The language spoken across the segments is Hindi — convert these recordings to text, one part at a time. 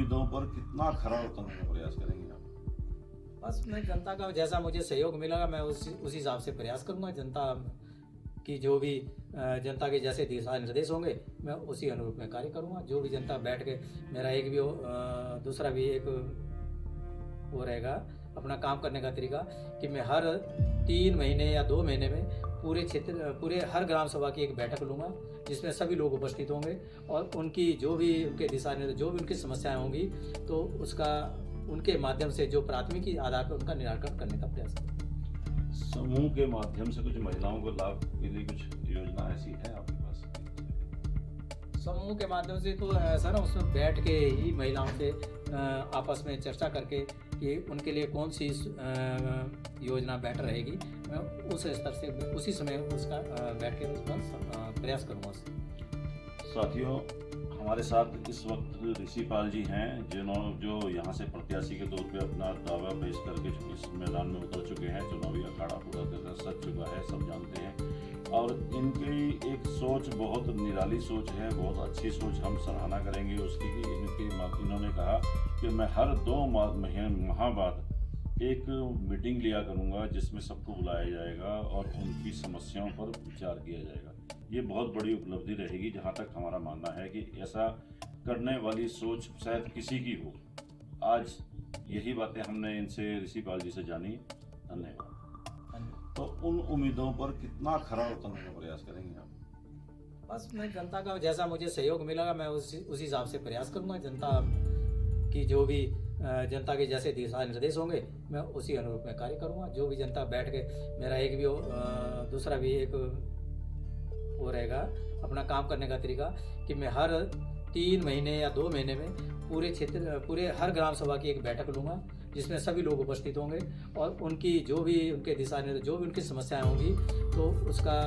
उम्मीदों पर कितना खरा उतरने का प्रयास करेंगे आप? बस मैं जनता का जैसा मुझे सहयोग मिलेगा मैं उस हिसाब से प्रयास करूंगा। जनता की जो भी जनता के जैसे दिशा निर्देश होंगे मैं उसी अनुरूप में कार्य करूंगा। जो भी जनता बैठ के मेरा एक भी दूसरा भी एक वो रहेगा अपना काम करने का तरीका कि मैं हर 3 महीने या 2 महीने में पूरे हर ग्राम सभा की एक बैठक लूँगा जिसमें सभी लोग उपस्थित होंगे और उनकी जो भी उनके दिशा निर्देश जो भी उनकी समस्याएं होंगी तो उसका उनके माध्यम से जो प्राथमिकी आधार पर उनका निराकरण करने का प्रयास करूँगा। समूह के माध्यम से कुछ महिलाओं को लाभ के लिए कुछ योजना ऐसी है आपके पास? समूह के माध्यम से तो ऐसा ना उसमें बैठ के ही महिलाओं से आपस में चर्चा करके कि उनके लिए कौन सी योजना बेटर रहेगी मैं उस स्तर से उसी समय उसका बैठ के उसका प्रयास करूँगा। साथियों, हमारे साथ इस वक्त ऋषि पाल जी हैं जो यहाँ से प्रत्याशी के तौर पे अपना दावा पेश करके इस मैदान में उतर चुके हैं। चुनावी अखाड़ा पूरा तरह सज चुका है, सब जानते हैं। और इनकी एक सोच बहुत निराली सोच है, बहुत अच्छी सोच, हम सराहना करेंगे उसकी कि इन्होंने कहा कि मैं हर 2 माह बाद एक मीटिंग लिया करूँगा जिसमें सबको बुलाया जाएगा और उनकी समस्याओं पर विचार किया जाएगा। ये बहुत बड़ी उपलब्धि रहेगी। जहाँ तक हमारा मानना है कि ऐसा करने वाली सोच शायद किसी की हो। आज यही बातें हमने इनसे ऋषि पाल जी से जानी। धन्यवाद। तो उन उम्मीदों पर कितना खरा उतरने का प्रयास करेंगे आप? बस मैं जनता का जैसा मुझे सहयोग मिलेगा मैं उस हिसाब से प्रयास करूँगा। जनता की जो भी जनता के जैसे दिशा निर्देश होंगे मैं उसी अनुरूप में कार्य करूँगा। जो भी जनता बैठ के मेरा एक भी दूसरा भी एक वो रहेगा अपना काम करने का तरीका कि मैं हर 3 महीने या 2 महीने में पूरे हर ग्राम सभा की एक बैठक लूँगा जिसमें सभी लोग उपस्थित होंगे और उनकी जो भी उनके दिशा निर्देश जो भी उनकी समस्याएं होंगी तो उसका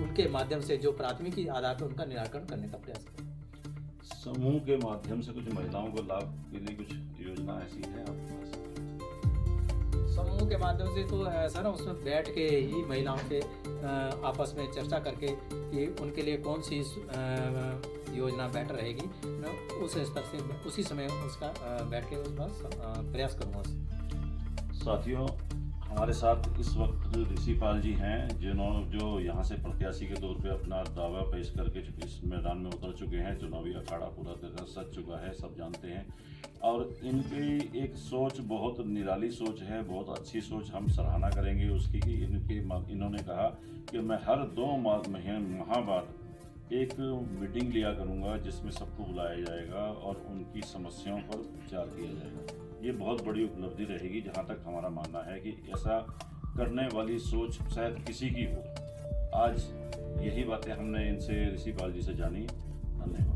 उनके माध्यम से जो प्राथमिकी आधार पर उनका निराकरण करने का प्रयास करूँगा। समूह के माध्यम से कुछ महिलाओं को लाभ के लिए कुछ योजना ऐसी है आपके पास? समूह के माध्यम से तो ऐसा ना उसमें बैठ के ही महिलाओं से आपस में चर्चा करके कि उनके लिए कौन सी योजना बेटर रहेगी मैं उस स्तर से उसी समय उसका बैठ के उसका प्रयास करूँगा। साथियों, हमारे साथ इस वक्त ऋषि पाल जी हैं जो यहाँ से प्रत्याशी के तौर पे अपना दावा पेश करके इस मैदान में उतर चुके हैं। चुनावी अखाड़ा पूरा तरह सज चुका है, सब जानते हैं। और इनकी एक सोच बहुत निराली सोच है, बहुत अच्छी सोच, हम सराहना करेंगे उसकी कि इन्होंने कहा कि मैं हर 2 माह बाद एक मीटिंग लिया करूँगा जिसमें सबको बुलाया जाएगा और उनकी समस्याओं पर विचार किया जाएगा। ये बहुत बड़ी उपलब्धि रहेगी। जहाँ तक हमारा मानना है कि ऐसा करने वाली सोच शायद किसी की हो। आज यही बातें हमने इनसे ऋषि पाल जी से जानी। धन्यवाद।